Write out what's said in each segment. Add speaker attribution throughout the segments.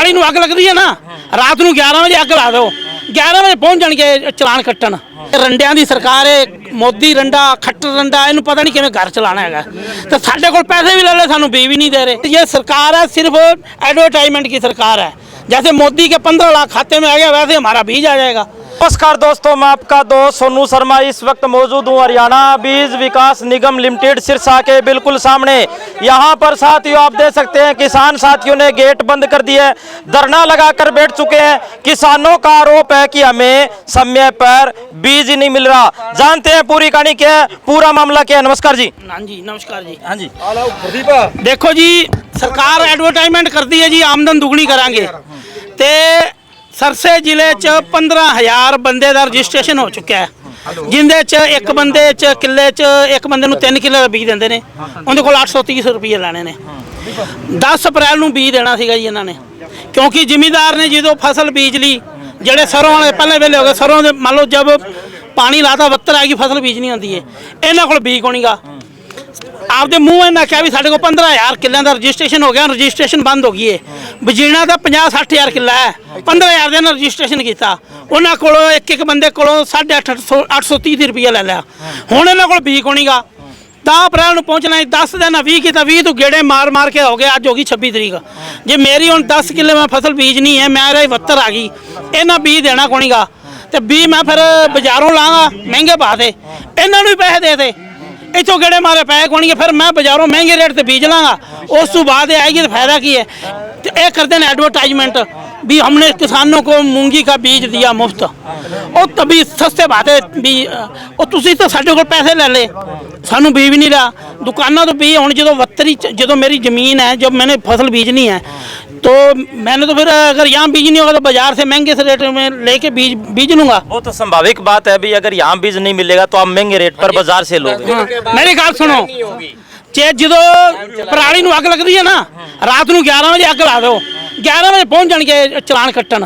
Speaker 1: पराली नूं अग लगदी है ना, रात नूं 11 बजे अग ला दो, 11 बजे पहुंच जाणगे चलान कट्टण। रंडियां दी सरकार है, मोदी रंडा खट्टर रंडा, इन्हूं पता नहीं किवें घर चलाना हैगा। तो साडे कोल पैसे भी ले ले, सानूं बीज भी नहीं दे रहे। ये सरकार है सिर्फ एडवर्टाइजमेंट की सरकार है। जैसे मोदी के 15 लाख खाते में आ गया, वैसे हमारा बीज आ जाएगा।
Speaker 2: नमस्कार दोस्तों, मैं आपका दोस्त सोनू शर्मा इस वक्त मौजूद हूँ हरियाणा बीज विकास निगम लिमिटेड सिरसा के बिल्कुल सामने। यहाँ पर साथियों आप देख सकते हैं किसान साथियों ने गेट बंद कर दिया है, धरना लगाकर बैठ चुके हैं। किसानों का आरोप है कि हमें समय पर बीज नहीं मिल रहा। जानते हैं पूरी कहानी क्या है, पूरा मामला क्या है। नमस्कार जी।
Speaker 1: हाँ जी, नमस्कार जी।
Speaker 2: हाँ जी,
Speaker 1: देखो जी, सरकार एडवर्टाइजमेंट करती है जी, आमदन दुगनी करांगे। ते सरसे जिले च 15,000 बंदे का रजिस्ट्रेशन हो चुका है, जिंदे च एक बंदे च किले च एक बंदे नूं 3 किले का बीज देंदे ने, उनके कोल 830 रुपये लैने ने। 10 अप्रैल नूं बीज देना सीगा जी इन्हां ने, क्योंकि जिमीदार ने जो फसल बीज ली, जेडे सरों वाले पहले वेले हो गए, सरों दे मान लो जब पानी लाता वत्तर आएगी फसल बीजनी होंदी है, इन्हां कोल बीज कोनी गा। आपके मूँह इन्हें क्या भी साढ़े को 15,000 किलों का रजिस्ट्रेशन हो गया, रजिस्ट्रेशन बंद हो गई है। बजीना का 50-60 किला है, 15,000 का रजिस्ट्रेशन किया, उन्होंने को एक बंदे को 830 रुपये ले लिया। हुण इन्होंने को बीज कोनी गा। 10 अप्रैल पहुँचना, 10 दिन 20 किया, 20 तो गेड़े मार मार के हो गए। अज होगी 26 तरीक, जे मेरी हम 10 किले में फसल बीजनी है, मेरे 72 आ गई, इन्हें बीज देना कोनी गा। तो बीज मैं फिर बाजारों लाँगा महंगे भाव से, इन्होंने भी पैसे दे इतों गेड़े मारे पै कोनी, फिर मैं बाजारों महंगे रेट से बीज लाँगा। उस तो बाद आएगी तो फायदा की है। तो यह करते हैं एडवर्टाइजमेंट भी हमने किसानों को मूंगी का बीज दिया मुफ्त, और तभी सस्ते भाते बीज, और तुसी तो साढ़े को पैसे ले ले, सानू बीज भी नहीं रहा। दुकानों तो बीज हूँ जो वत्तरी जो मेरी ज़मीन है, जब मैंने फसल बीजनी है तो मैंने तो फिर अगर यहाँ बीज नहीं होगा तो बाजार से महंगे से रेट में लेके बीज लूँगा।
Speaker 2: वो तो संभाविक बात है भी, अगर यहाँ बीज नहीं मिलेगा तो आप महंगे रेट पर बाजार से लोगे।
Speaker 1: मेरी गल सुनो, जे जो पराली नूं अग लगदी है ना, रात नूं 11 बजे अग ला दो, 11 बजे पहुंच जाणगे चलान कट्टण।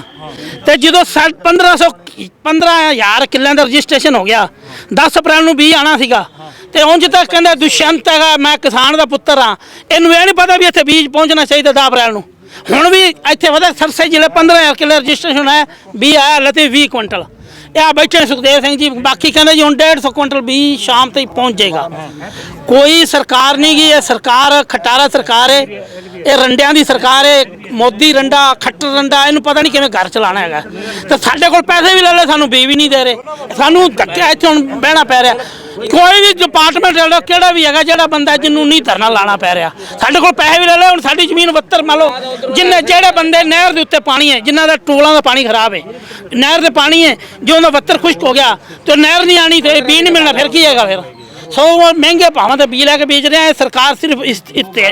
Speaker 1: ते जो 15,000 किलों का रजिस्ट्रेशन हो गया, 10 अप्रैल नूं बीज आना सीगा। ते उंज तक कहंदे दुष्यंत है, मैं किसान का पुत्र हाँ, इनूं ये नहीं पता भी इत्थे बीज पहुंचना चाहिए 10 अप्रैल नूं। हुण भी इत्थे पता सरसे जिले 15,000 किलो रजिस्ट्रेशन है, बीज आया लते 20 कुंटल। यह बैठे सुखदेव सिंह जी, बाकी कहते जी हम 150 कुंटल बीज शाम तक पहुँच जाएगा। कोई सरकार नहीं गई, ये सरकार खटारा सरकार है, ये रंडियां दी सरकार है। मोदी रंडा खट्टर रंडा, इन्हूं पता नहीं किवें घर चलाना हैगा। तो साडे कोल पैसे भी ले ले, सानूं बीज भी नहीं दे रहे, सानूं धक्के इत्थे हुण बहना पै रहा। कोई भी डिपार्टमेंट वाला किहड़ा भी हैगा, जिहड़ा बंदा जिन्हों नहीं धरना लाना पै रहा, साडे कोल पैसे भी ले ले। हुण साडी जमीन 72 मान लो, जिन्ने जेहड़े बंदे नहर के उत्ते पानी है, जिन्हां दा टोलां दा पानी खराब है, नहर दे पानी है, जो उन्हें 72 खुश्क हो गया तो नहर नहीं आनी, तो बीज नहीं मिलना, फिर की हैगा। फिर 100 महंगे भावों से बीज लैके बेच रहे हैं। सरकार सिर्फ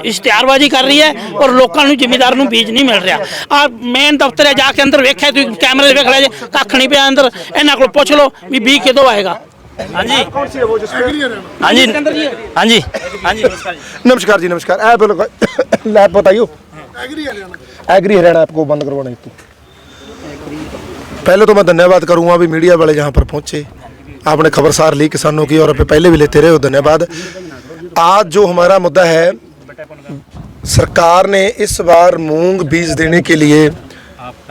Speaker 1: इश्तिहारबाजी कर रही है, और लोगों को जिमीदार को बीज नहीं मिल रहा। और मेन दफ्तर है, जाके अंदर वेख्या तुम कैमरे वेख लिया, कख नहीं पिया अंदर, इन्हों को पुछ लो भी बीज कदों आएगा।
Speaker 2: हाँ जी, हाँ जी, हाँ जी, हाँ जी,
Speaker 3: नमस्कार जी, नमस्कार। ऐप लैब बताइयो, एग्री हरियाणा ऐप को बंद करवाना है। पहले तो मैं धन्यवाद करूंगा भी मीडिया वाले यहाँ पर पहुंचे, आपने खबरसार ली किसानों की, और पहले भी लेते रहे हो, धन्यवाद। आज जो हमारा मुद्दा है, सरकार ने इस बार मूंग बीज देने के लिए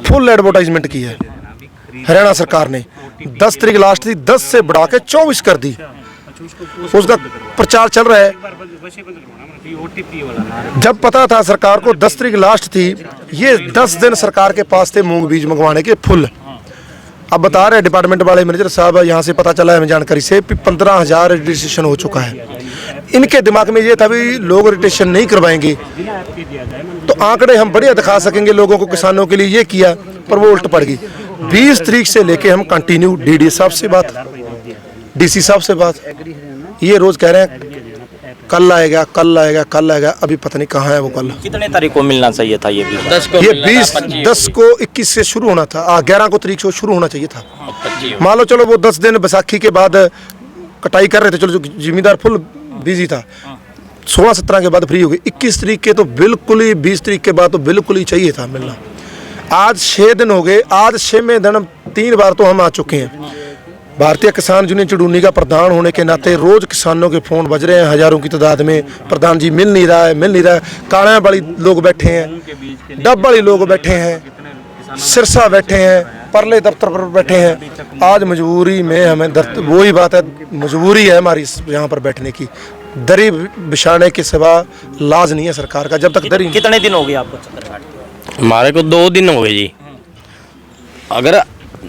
Speaker 3: फुल एडवर्टाइजमेंट की है। हरियाणा सरकार ने 10 तारीख लास्ट थी, 10 से बढ़ा के 24 कर दी, उसका प्रचार चल रहा है। जब पता था सरकार को 10 तारीख लास्ट थी, ये 10 दिन सरकार के पास थे मूंग बीज मंगवाने के फुल। अब बता रहे डिपार्टमेंट वाले मैनेजर साहब, यहाँ से पता चला है हमें जानकारी से 15,000 रजिस्ट्रेशन हो चुका है। इनके दिमाग में ये था भी लोग रजिस्ट्रेशन नहीं करवाएंगे तो आंकड़े हम बढ़िया दिखा सकेंगे लोगों को, किसानों के लिए ये किया, पर वो उल्ट पड़ गई। 20 तारीख से लेके हम कंटिन्यू डीडी साहब से बात, डीसी साहब से बात, ये रोज कह रहे हैं कल आएगा, कल आएगा, कल आएगा, अभी पता नहीं कहाँ है वो कल।
Speaker 2: कितने तारीख को मिलना चाहिए था ये बीज?
Speaker 3: 10 को 21 से शुरू होना था, 11 को तारीख से शुरू होना चाहिए था। मान लो चलो वो 10 दिन बैसाखी के बाद कटाई कर रहे थे, चलो जिम्मेदार फुल बिजी था, 16-17 के बाद फ्री हो गई। 21 तारीख के तो बिल्कुल ही, 20 तारीख के बाद तो बिल्कुल ही चाहिए था मिलना। आज 6 दिन हो गए, आज 6वें दिन 3 बार तो हम आ चुके हैं। भारतीय किसान यूनियन चुड़ूनी का प्रधान होने के नाते रोज किसानों के फ़ोन बज रहे हैं हज़ारों की तादाद में। प्रधान जी मिल नहीं रहा है। काड़ा वाली लोग बैठे हैं, डब वाली लोग बैठे हैं, सिरसा बैठे हैं, परले दफ्तर पर बैठे हैं। आज मजबूरी में हमें वही बात है, मजबूरी है हमारी यहाँ पर बैठने की। दरी बिछाने के सिवा लाज नहीं है सरकार का। जब तक दरी
Speaker 2: कितने दिन हो गए आपको चक्कर काटते?
Speaker 4: हमारे को 2 दिन हो गए जी। अगर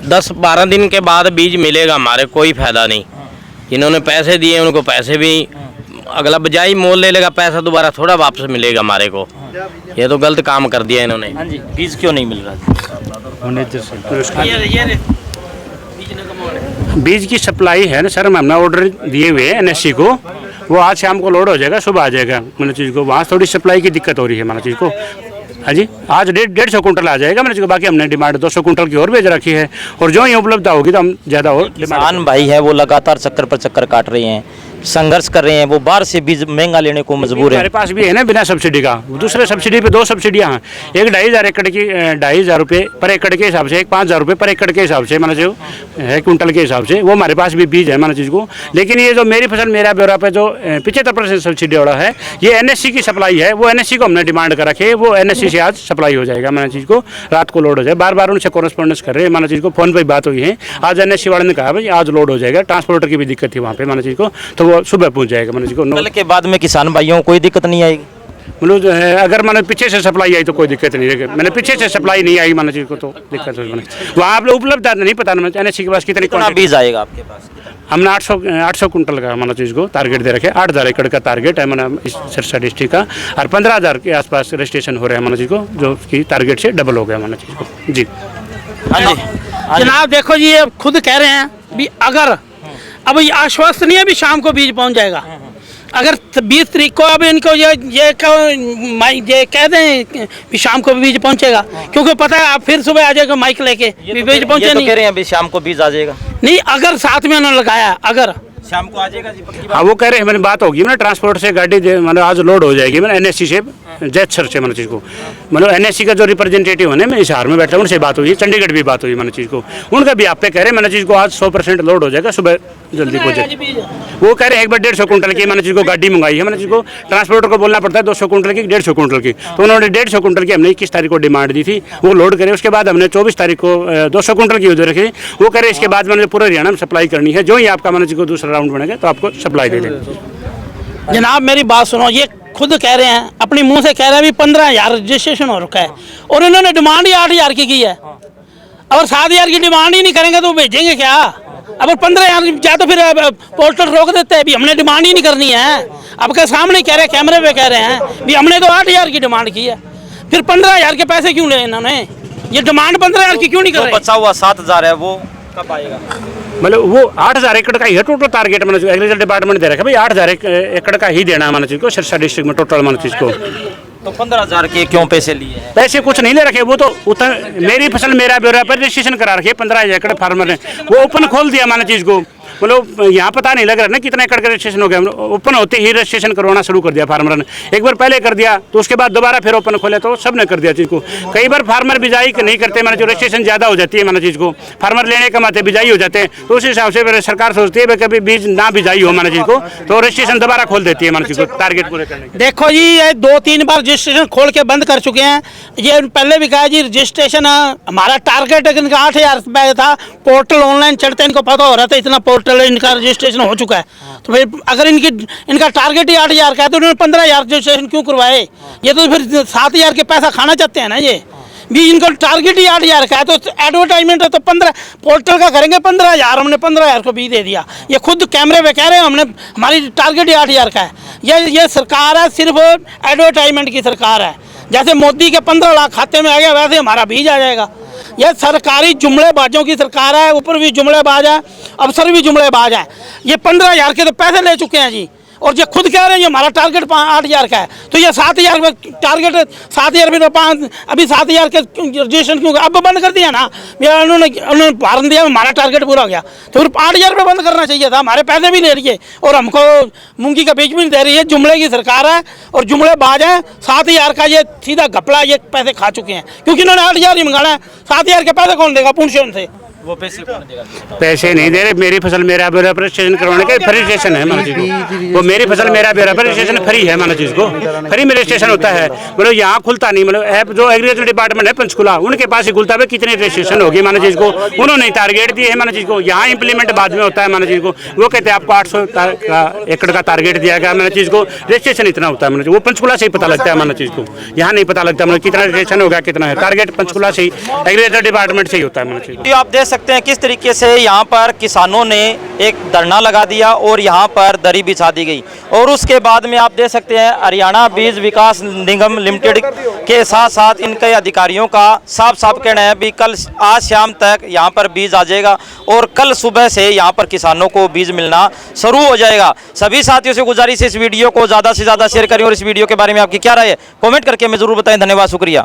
Speaker 4: 10-12 दिन के बाद बीज मिलेगा हमारे कोई फायदा नहीं। इन्होंने पैसे दिए, उनको पैसे भी अगला बजाय मोल ले लेगा, पैसा दोबारा थोड़ा वापस मिलेगा हमारे को। ये तो गलत काम कर दिया इन्होंने।
Speaker 2: हाँ जी, बीज क्यों नहीं मिल रहा?
Speaker 5: बीज की सप्लाई है ना सर, हमने ऑर्डर दिए हुए हैं NSC को, वो आज शाम को लोड हो जाएगा, सुबह आ जाएगा। मैंने चीज़ को वहाँ थोड़ी सप्लाई की दिक्कत हो रही है मैंने चीज़ को। हाँ जी, आज 150 कुंटल आ जाएगा मैंने चीज़ को। बाकी हमने डिमांड 200 कुंटल की और भेज रखी है, और जो ही उपलब्ध होगी तो हम ज़्यादा और
Speaker 2: किसान भाई है वो लगातार चक्कर पर चक्कर काट रहे हैं, संघर्ष कर रहे हैं, वो बाहर से बीज महंगा लेने को मजबूर है।
Speaker 5: हमारे पास भी है ना बिना सब्सिडी का। दूसरे सब्सिडी पे 2 सब्सिडियाँ हैं, एक 2,500 एकड़ की 2,500 रुपये पर एकड़ के हिसाब से, एक 5,000 रुपये पर एकड़ के हिसाब से मैंने जो है कुंटल के हिसाब से, वो हमारे पास भी बीज है मैंने चीज़ को। लेकिन ये जो मेरी फसल मेरा ब्यौरा पे जो 75% सब्सिडी वाला है, ये NSC की सप्लाई है। वो NSC को हमने डिमांड कर रखी है, वो NSC से आज सप्लाई हो जाएगा मैंने चीज़ को। रात को लोड हो जाए, बार बार उनसे कॉरेस्पॉन्डेंस कर रहे हैं मैंने चीज़ को। फ़ोन पर बात हुई है, आज NSC वाले ने कहा भाई आज लोड हो जाएगा। ट्रांसपोर्टर की भी दिक्कत थी वहाँ पर मैंने चीज़ को, तो वो सुबह पहुँच जाएगा।
Speaker 2: कल के बाद में किसान भाइयों को कोई दिक्कत नहीं आएगी?
Speaker 5: मतलब जो है अगर मैंने पीछे से सप्लाई आई तो कोई दिक्कत नहीं है। मैंने पीछे से सप्लाई नहीं आई मैंने चीज़ को तो दिक्कत है। वहाँ आप लोग उपलब्ध नहीं पता ना NSC के पास कितनी
Speaker 2: बीज आएगा आपके पास?
Speaker 5: हमने 800 कुंटल का मैंने चीज़ को टारगेट दे रखे। 8,000 एकड़ का टारगेट है मैंने इस सिरसा डिस्ट्रिक्ट का, और 15,000 के आसपास रजिस्ट्रेशन हो रहे हैं मैंने चीज़ को, जो कि टारगेट से डबल हो गया मैंने चीज़ को जी।
Speaker 2: हाँ जी
Speaker 1: जनाब देखो जी, ये खुद कह रहे हैं भी अगर अब ये आश्वस्त नहीं है भी शाम को बीज पहुंच जाएगा। अगर 20 तारीख को अब इनको ये कह दें कि शाम को बीज पहुंचेगा, क्योंकि पता है आप फिर सुबह आ जाएगा माइक लेके बीज पहुंचे नहीं।
Speaker 2: कह रहे हैं अभी शाम को बीज आ जाएगा।
Speaker 1: नहीं, अगर साथ में उन्होंने लगाया, अगर
Speaker 2: शाम को आ जाएगा जी पक्की बात।
Speaker 5: हाँ वो कह रहे हैं, मैंने बात होगी मैंने ट्रांसपोर्ट से गाड़ी मतलब आज लोड हो जाएगी मैंने NSC से, जैत सर से मैंने चीज़ को। मतलब NSC का जो रिप्रेजेंटेटिव है मैं हिसार में बैठा हूँ, उनसे बात हुई, चंडीगढ़ भी बात हुई मैंने चीज़ को। उनका भी आप पे कह रहे हैं मैंने चीज़ को आज 100% लोड हो जाएगा, सुबह जल्दी पहुँचे। वो कह रहे हैं एक बार 150 कुंटल की मैंने चीज़ को गाड़ी मंगाई है मैंने चीज़ को। ट्रांसपोर्टर को बोलना पड़ता है 200 कुंटल की, 150 कुंटल की, तो उन्होंने 150 कुंटल की हमने 21 तारीख को डिमांड दी थी, वो लोड करे। उसके बाद हमने 24 तारीख को 200 कुंटल की उधर रखी। वो कह रहे इसके बाद मैंने पूरे हरियाणा में सप्लाई करनी है, जो ही आपका मैंने चीज़ को दूसरा राउंड बनेगा तो आपको सप्लाई दे देंगे।
Speaker 1: जनाब मेरी बात सुनो, ये खुद कह रहे हैं, अपने मुंह से कह रहे हैं भी 15,000 रजिस्ट्रेशन हो रखा है, और इन्होंने डिमांड ही 8,000 की है। अगर 7,000 की डिमांड ही नहीं करेंगे तो भेजेंगे क्या? अगर 15,000 या तो फिर पोर्टल रोक देते हैं भी हमने डिमांड ही नहीं करनी है। आपके सामने कह रहे हैं, कैमरे पे कह रहे हैं भी हमने तो 8,000 की डिमांड की है, फिर 15,000 के पैसे क्यों ले इन्होंने? ये डिमांड 15,000 की क्यों नहीं कर रहे?
Speaker 2: बचा हुआ 7,000 है वो कब आएगा?
Speaker 5: मतलब वो 8,000 एकड़ का ही है टोटल टारगेट मैंने एग्रीकल्चर डिपार्टमेंट दे रखा है भाई, 8,000 एकड़ का ही देना है मैंने चीज़ को सिरसा डिस्ट्रिक्ट में टोटल मैंने चीज़ को।
Speaker 2: तो 15,000 के क्यों पैसे लिए हैं?
Speaker 5: पैसे कुछ नहीं ले रखे, वो तो उतना मेरी फसल मेरा ब्यौरा पर रजिस्ट्रेशन करा रखे 15,000 एकड़ फार्मर ने, वो ओपन खोल दिया मैंने चीज़ को। मतलब यहाँ पता नहीं लग रहा ना कितना एकड़ का रजिस्ट्रेशन हो गया। ओपन होते ही रजिस्ट्रेशन करवाना शुरू कर दिया फार्मर ने। एक बार पहले कर दिया तो उसके बाद दोबारा फिर ओपन खोले तो सब ने कर दिया चीज़ को। कई बार फार्मर बिजाई नहीं करते मैंने, जो रजिस्ट्रेशन ज़्यादा हो जाती है मैंने चीज़ को, फार्मर लेने कमाते बिजाई हो जाते हैं, तो उस हिसाब से सरकार सोचती है कभी बीज ना बिजाई हो मैंने चीज़ को, तो रजिस्ट्रेशन दोबारा खोल देती है मैंने चीज़ को टारगेट पूरे करने के।
Speaker 1: देखो जी, ये 2-3 बार रजिस्ट्रेशन खोल के बंद कर चुके हैं। ये पहले भी कहा जी रजिस्ट्रेशन हमारा टारगेट इनका 8,000 रुपये था, पोर्टल ऑनलाइन चढ़ते इनको पता हो रहा था इतना पोर्टल इनका रजिस्ट्रेशन हो चुका है। तो फिर अगर इनका टारगेट ही 8,000 का है तो उन्होंने 15,000 रजिस्ट्रेशन क्यों करवाए? ये तो फिर 7,000 के पैसा खाना चाहते हैं ना। ये भी इनको टारगेट ही 8,000 का है, तो एडवर्टाइजमेंट है तो 15 पोर्टल का करेंगे 15,000, हमने 15,000 को भी दे दिया। ये खुद कैमरे पे कह रहे हैं हमने हमारी टारगेट ही 8,000 का है। ये सरकार है, सिर्फ एडवर्टाइजमेंट की सरकार है। जैसे मोदी के 15 लाख खाते में आ गया वैसे हमारा बीज आ जाएगा। यह सरकारी जुमलेबाजों की सरकार है, ऊपर भी जुमलेबाज है, अफसर भी जुमलेबाज है। ये 15,000 के तो पैसे ले चुके हैं जी, और ये खुद कह रहे हैं ये हमारा टारगेट 8,000 का है, तो ये 7,000 में टारगेट 7,000 में 5 अभी 7,000 के रजिस्ट्रेशन क्यों अब बंद कर दिया ना? उन्होंने भारण दिया, हमारा टारगेट पूरा हो गया, तो फिर 8,000 रुपये बंद करना चाहिए था। हमारे पैसे भी ले लिए और हमको मूंगी का बीज भी नहीं दे रही है। जुमले की सरकार है और जुमलेबाज है। 7,000 का ये सीधा घपला, ये पैसे खा चुके हैं क्योंकि इन्होंने 8,000 ही मंगाना है। 7,000 के पैसे कौन देगा पुण्य से?
Speaker 2: वो पैसे कौन देगा?
Speaker 5: पैसे नहीं दे रहे, मेरी फसल मेरा ब्यौरा पर रजिस्ट्रेशन करवाने का फ्री रजिस्ट्रेशन है मान चीज को, वो मेरी फसल मेरा ब्यौरा पर रजिस्ट्रेशन फ्री है मान चीज को, फ्री में रजिस्ट्रेशन होता है। मतलब यहाँ खुलता नहीं, मतलब ऐप जो एग्रीकल्चर डिपार्टमेंट है पंचकुला उनके पास ही खुलता है कितनी रजिस्ट्रेशन होगी मान चीज को, उन्होंने टारगेट दिए है मान चीज को, यहाँ इंप्लीमेंट बाद में होता है मान चीज को। वो कहते हैं आपको 800 एकड़ का टारगेट दिया गया मान चीज को, रजिस्ट्रेशन इतना होता है मान, वो पंचकुला से ही पता लगता है मान चीज को, यहाँ नहीं पता लगता मतलब कितना रजिस्ट्रेशन होगा कितना है, टारगेट पंचकुला से ही एग्रीकल्चर डिपार्टमेंट से ही होता है मान चीज।
Speaker 2: आप देख सकते हैं किस तरीके से यहाँ पर किसानों ने एक धरना लगा दिया और यहाँ पर दरी बिछा दी गई, और उसके बाद में आप देख सकते हैं हरियाणा बीज विकास निगम लिमिटेड के साथ साथ इनके अधिकारियों का साफ साफ कहना है भी कल आज शाम तक यहाँ पर बीज आ जाएगा और कल सुबह से यहाँ पर किसानों को बीज मिलना शुरू हो जाएगा। सभी साथियों से गुजारिश है इस वीडियो को ज़्यादा से ज़्यादा शेयर करें और इस वीडियो के बारे में आपकी क्या राय है कमेंट करके हमें जरूर बताएं। धन्यवाद, शुक्रिया।